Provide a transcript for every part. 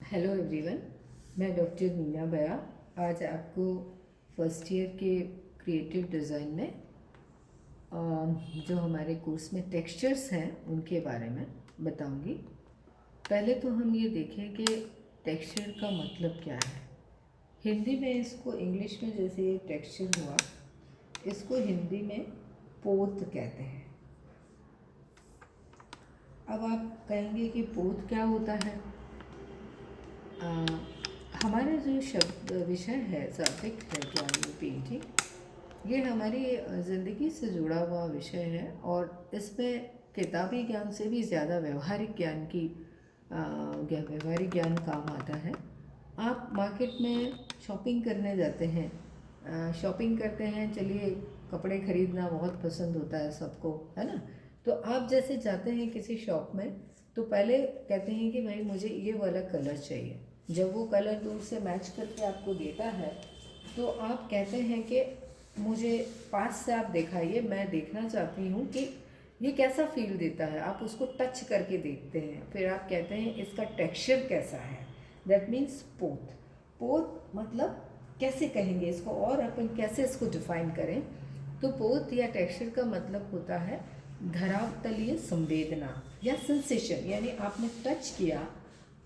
Hello everyone, मैं doctor Meena बया आज आपको फर्स्ट ईयर के क्रिएटिव डिज़ाइन में जो हमारे कोर्स में टेक्सचर्स हैं उनके बारे में बताऊंगी। पहले तो हम ये देखें कि टेक्सचर का मतलब क्या है। हिंदी में इसको, इंग्लिश में जैसे ये टेक्सचर हुआ, इसको हिंदी में पोत कहते हैं। अब आप कहेंगे कि पोत क्या होता है। हमारा जो शब्द विषय है, सब्जेक्ट है ड्राइंग पेंटिंग, ये हमारी ज़िंदगी से जुड़ा हुआ विषय है और इसमें किताबी ज्ञान से भी ज़्यादा व्यवहारिक ज्ञान की व्यवहारिक ज्ञान काम आता है। आप मार्केट में शॉपिंग करने जाते हैं, शॉपिंग करते हैं, चलिए कपड़े खरीदना बहुत पसंद होता है सबको, है ना। तो आप जैसे जाते हैं किसी शॉप में, तो पहले कहते हैं कि भाई मुझे ये वाला कलर चाहिए। जब वो कलर दूर से मैच करके आपको देता है तो आप कहते हैं कि मुझे पास से आप दिखाइए, मैं देखना चाहती हूँ कि ये कैसा फील देता है। आप उसको टच करके देखते हैं, फिर आप कहते हैं इसका टेक्सचर कैसा है। दैट मीन्स पोत। पोत मतलब कैसे कहेंगे इसको और अपन कैसे इसको डिफाइन करें। तो पोत या टेक्सचर का मतलब होता है धरातलीय संवेदना या सेंसेशन, यानी आपने टच किया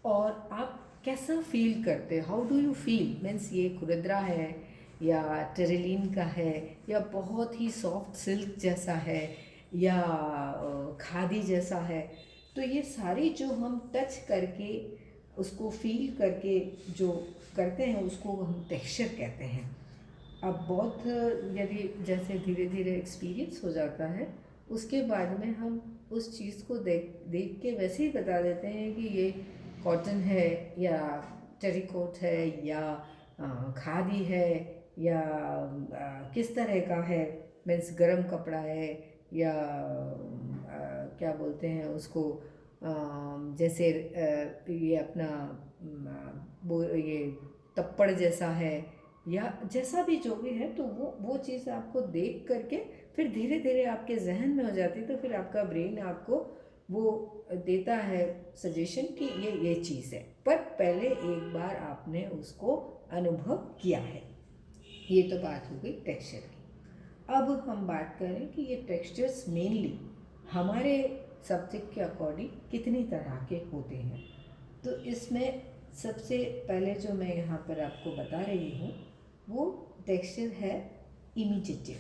और आप कैसा फील करते, how do you feel. Means ये खुरदरा है या टेरेलिन का है या बहुत ही सॉफ्ट सिल्क जैसा है या खादी जैसा है। तो ये सारी जो हम टच करके उसको फील करके जो करते हैं उसको हम टेक्सचर कहते हैं। अब बहुत यदि जैसे धीरे धीरे एक्सपीरियंस हो जाता है, उसके बाद में हम उस चीज़ को देख देख के वैसे ही बता देते हैं कि ये कॉटन है या टेरिकोट है या खादी है या किस तरह का है। मीन्स गरम कपड़ा है या क्या बोलते हैं उसको, जैसे ये अपना वो ये तप्पड़ जैसा है या जैसा भी जो भी है। तो वो चीज़ आपको देख करके फिर धीरे धीरे आपके जहन में हो जाती है, तो फिर आपका ब्रेन आपको वो देता है सजेशन कि ये चीज़ है। पर पहले एक बार आपने उसको अनुभव किया है। ये तो बात हो गई टेक्सचर की। अब हम बात करें कि ये टेक्सचर्स मेनली हमारे सब्जेक्ट के अकॉर्डिंग कितनी तरह के होते हैं। तो इसमें सबसे पहले जो मैं यहाँ पर आपको बता रही हूँ वो टेक्सचर है इमिटेटिव,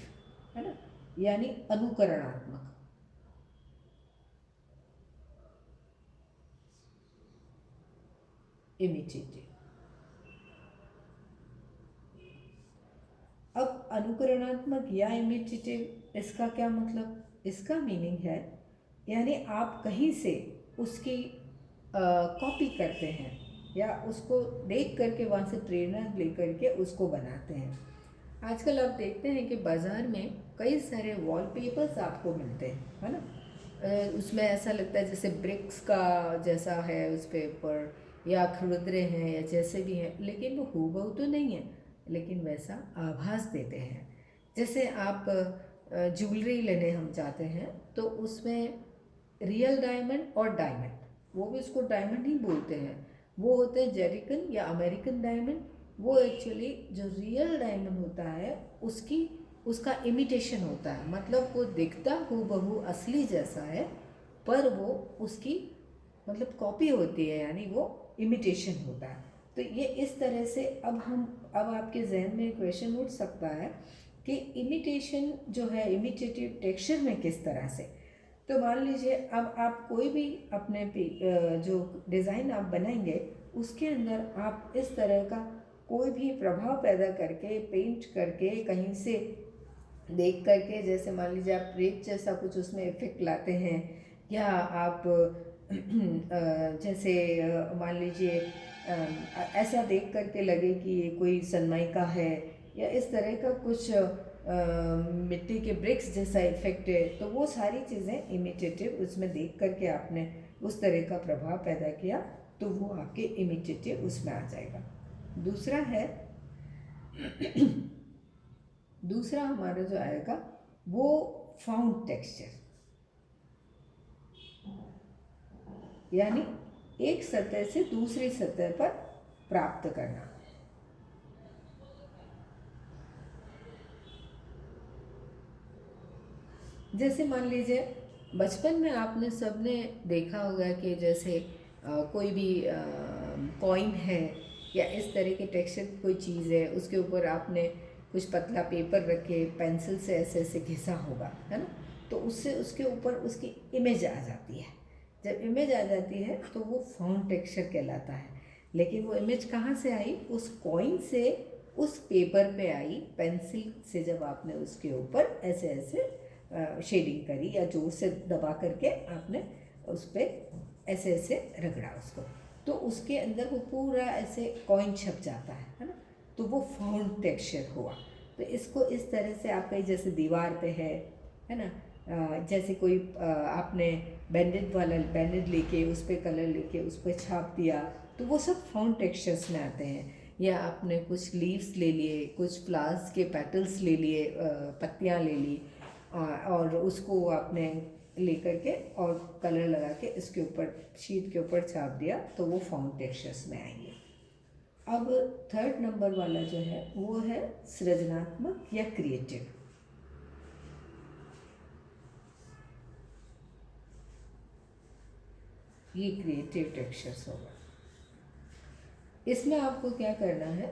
है ना, यानी अनुकरणात्मक। इमिटेटिव। अब अनुकरणात्मक या इमिटेटिव, इसका क्या मतलब, इसका मीनिंग है यानी आप कहीं से उसकी कॉपी करते हैं या उसको देख करके वहाँ से प्रेरणा ले करके उसको बनाते हैं। आजकल आप देखते हैं कि बाज़ार में कई सारे वॉलपेपर्स आपको मिलते हैं, है ना। उसमें ऐसा लगता है जैसे ब्रिक्स का जैसा है उस पेपर, या खुरदरे हैं या जैसे भी हैं, लेकिन वो हूबहू तो नहीं है, लेकिन वैसा आभास देते हैं। जैसे आप ज्वेलरी लेने हम जाते हैं तो उसमें रियल डायमंड और डायमंड, वो भी उसको डायमंड ही बोलते हैं, वो होते हैं जेरिकन या अमेरिकन डायमंड। वो एक्चुअली जो रियल डायमंड होता है उसकी उसका इमिटेशन होता है, मतलब वो दिखता हूबहू असली जैसा है, पर वो उसकी मतलब कॉपी होती है, यानी वो इमिटेशन होता है। तो ये इस तरह से अब आपके जहन में क्वेश्चन उठ सकता है कि इमिटेशन जो है, इमिटेटिव टेक्सचर में किस तरह से। तो मान लीजिए अब आप कोई भी अपने जो डिज़ाइन आप बनाएंगे उसके अंदर आप इस तरह का कोई भी प्रभाव पैदा करके, पेंट करके, कहीं से देख करके, जैसे मान लीजिए आप रेत जैसा कुछ उसमें इफेक्ट लाते हैं, या आप जैसे मान लीजिए ऐसा देख करके लगे कि ये कोई सनमाइका है या इस तरह का कुछ मिट्टी के ब्रिक्स जैसा इफेक्ट है, तो वो सारी चीज़ें इमिटेटिव उसमें देख करके आपने उस तरह का प्रभाव पैदा किया, तो वो आपके इमिटेटिव उसमें आ जाएगा। दूसरा है दूसरा हमारा जो आएगा वो फाउंड टेक्सचर, यानी एक सतह से दूसरी सतह पर प्राप्त करना। जैसे मान लीजिए बचपन में आपने सबने देखा होगा कि जैसे कोई भी कॉइन है या इस तरह के टेक्सचर कोई चीज़ है, उसके ऊपर आपने कुछ पतला पेपर रखे, पेंसिल से ऐसे ऐसे घिसा होगा, है ना, तो उससे उसके ऊपर उसकी इमेज आ जाती है। जब इमेज आ जाती है तो वो फाउंड टेक्सचर कहलाता है। लेकिन वो इमेज कहाँ से आई? उस कॉइन से उस पेपर पे आई, पेंसिल से जब आपने उसके ऊपर ऐसे ऐसे शेडिंग करी या जोर से दबा करके आपने उस पर ऐसे ऐसे रगड़ा उसको, तो उसके अंदर वो पूरा ऐसे कॉइन छप जाता है ना, तो वो फाउंड टेक्सचर हुआ। तो इसको इस तरह से आप कहीं जैसे दीवार पे है ना, जैसे कोई आपने बैंडेड वाला बैंडेड लेके उस पर कलर लेके उस पर छाप दिया, तो वो सब फाउंड टेक्सचर्स में आते हैं। या आपने कुछ लीव्स ले लिए, कुछ फ्लावर्स के पेटल्स ले लिए, पत्तियाँ ले ली, और उसको आपने लेकर के और कलर लगा के इसके ऊपर शीट के ऊपर छाप दिया, तो वो फाउंड टेक्सचर्स में आएंगे। अब थर्ड नंबर वाला जो है वो है सृजनात्मक या क्रिएटिव। ये क्रिएटिव टेक्सचर्स होगा। इसमें आपको क्या करना है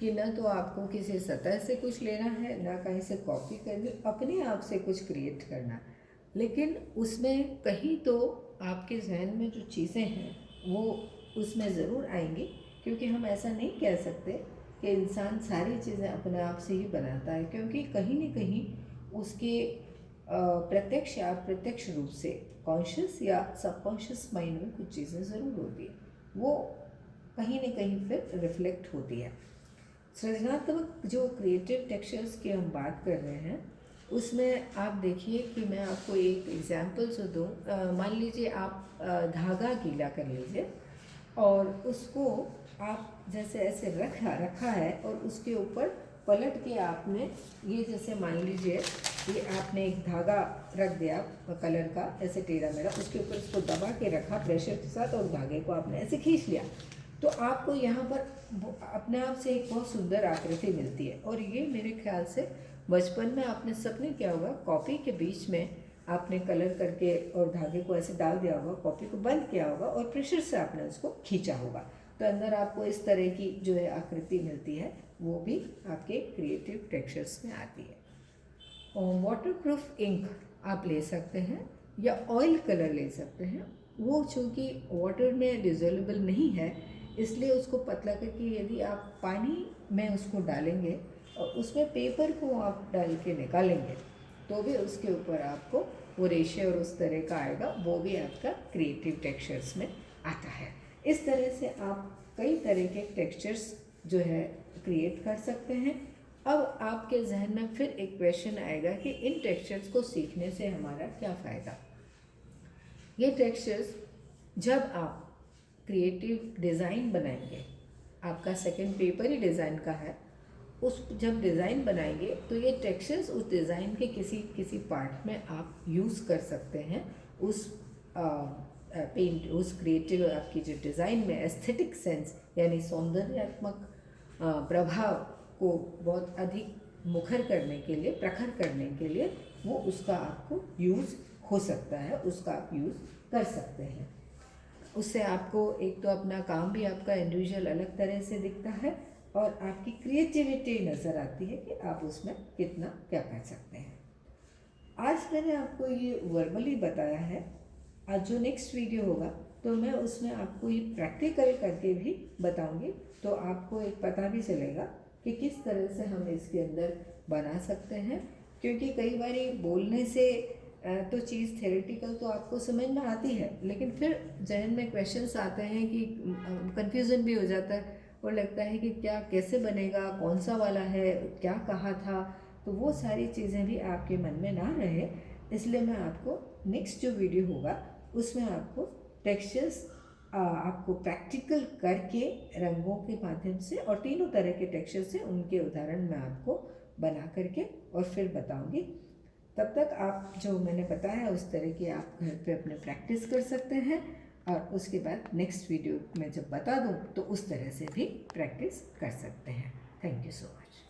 कि ना तो आपको किसी सतह से कुछ लेना है, ना कहीं से कॉपी करनी, अपने आप से कुछ क्रिएट करना। लेकिन उसमें कहीं तो आपके जहन में जो चीज़ें हैं वो उसमें ज़रूर आएंगी, क्योंकि हम ऐसा नहीं कह सकते कि इंसान सारी चीज़ें अपने आप से ही बनाता है, क्योंकि कहीं न कहीं उसके प्रत्यक्ष या अप्रत्यक्ष रूप से कॉन्शियस या सबकॉन्शियस माइंड में कुछ चीज़ें ज़रूर होती है, वो कहीं न कहीं फिर रिफ्लेक्ट होती है। सृजनात्मक जो क्रिएटिव टेक्सचर्स की हम बात कर रहे हैं, उसमें आप देखिए कि मैं आपको एक एग्जांपल से दूँ। मान लीजिए आप धागा गीला कर लीजिए और उसको आप जैसे ऐसे रखा है और उसके ऊपर पलट के आपने ये जैसे मान लीजिए ये आपने एक धागा रख दिया कलर का ऐसे टेढ़ा मेढ़ा, उसके ऊपर इसको दबा के रखा प्रेशर के साथ और धागे को आपने ऐसे खींच लिया, तो आपको यहाँ पर अपने आप से एक बहुत सुंदर आकृति मिलती है। और ये मेरे ख्याल से बचपन में आपने सबने क्या होगा, कॉपी के बीच में आपने कलर करके और धागे को ऐसे डाल दिया होगा, कॉपी को बंद किया होगा और प्रेशर से आपने उसको खींचा होगा, तो अंदर आपको इस तरह की जो है आकृति मिलती है, वो भी आपके क्रिएटिव टेक्सचर्स में आती है। और वाटरप्रूफ इंक आप ले सकते हैं या ऑयल कलर ले सकते हैं। वो चूँकि वाटर में डिजोल्वेबल नहीं है, इसलिए उसको पतला करके यदि आप पानी में उसको डालेंगे और उसमें पेपर को आप डाल के निकालेंगे, तो भी उसके ऊपर आपको वो रेशे और उस तरह का आएगा, वो भी आपका क्रिएटिव टेक्सचर्स में आता है। इस तरह से आप कई तरह के टेक्सचर्स जो है क्रिएट कर सकते हैं। अब आपके जहन में फिर एक क्वेश्चन आएगा कि इन टेक्सचर्स को सीखने से हमारा क्या फ़ायदा। ये टेक्सचर्स जब आप क्रिएटिव डिज़ाइन बनाएंगे, आपका सेकंड पेपर ही डिज़ाइन का है, उस जब डिज़ाइन बनाएंगे तो ये टेक्सचर्स उस डिज़ाइन के किसी पार्ट में आप यूज़ कर सकते हैं। उस पेंट उस क्रिएटिव आपकी जो डिज़ाइन में एस्थेटिक सेंस यानी सौंदर्यात्मक प्रभाव को बहुत अधिक मुखर करने के लिए, प्रखर करने के लिए वो उसका आपको यूज़ हो सकता है, उसका आप यूज़ कर सकते हैं। उससे आपको एक तो अपना काम भी आपका इंडिविजुअल अलग तरह से दिखता है और आपकी क्रिएटिविटी नज़र आती है कि आप उसमें कितना क्या कर सकते हैं। आज मैंने आपको ये वर्बली बताया है, आज जो नेक्स्ट वीडियो होगा तो मैं उसमें आपको ये प्रैक्टिकल करके भी बताऊंगी, तो आपको एक पता भी चलेगा कि किस तरह से हम इसके अंदर बना सकते हैं। क्योंकि कई बार बोलने से तो चीज़ थ्योरेटिकल तो आपको समझ में आती है, लेकिन फिर जहन में क्वेश्चंस आते हैं कि कंफ्यूजन भी हो जाता है और लगता है कि क्या कैसे बनेगा, कौन सा वाला है, क्या कहा था, तो वो सारी चीज़ें भी आपके मन में ना रहे, इसलिए मैं आपको नेक्स्ट जो वीडियो होगा उसमें आपको टेक्सचर्स आपको प्रैक्टिकल करके रंगों के माध्यम से और तीनों तरह के टेक्सचर से उनके उदाहरण मैं आपको बना करके और फिर बताऊंगी। तब तक आप जो मैंने बताया उस तरह की आप घर पे अपने प्रैक्टिस कर सकते हैं और उसके बाद नेक्स्ट वीडियो में जब बता दूँ तो उस तरह से भी प्रैक्टिस कर सकते हैं। Thank you so much.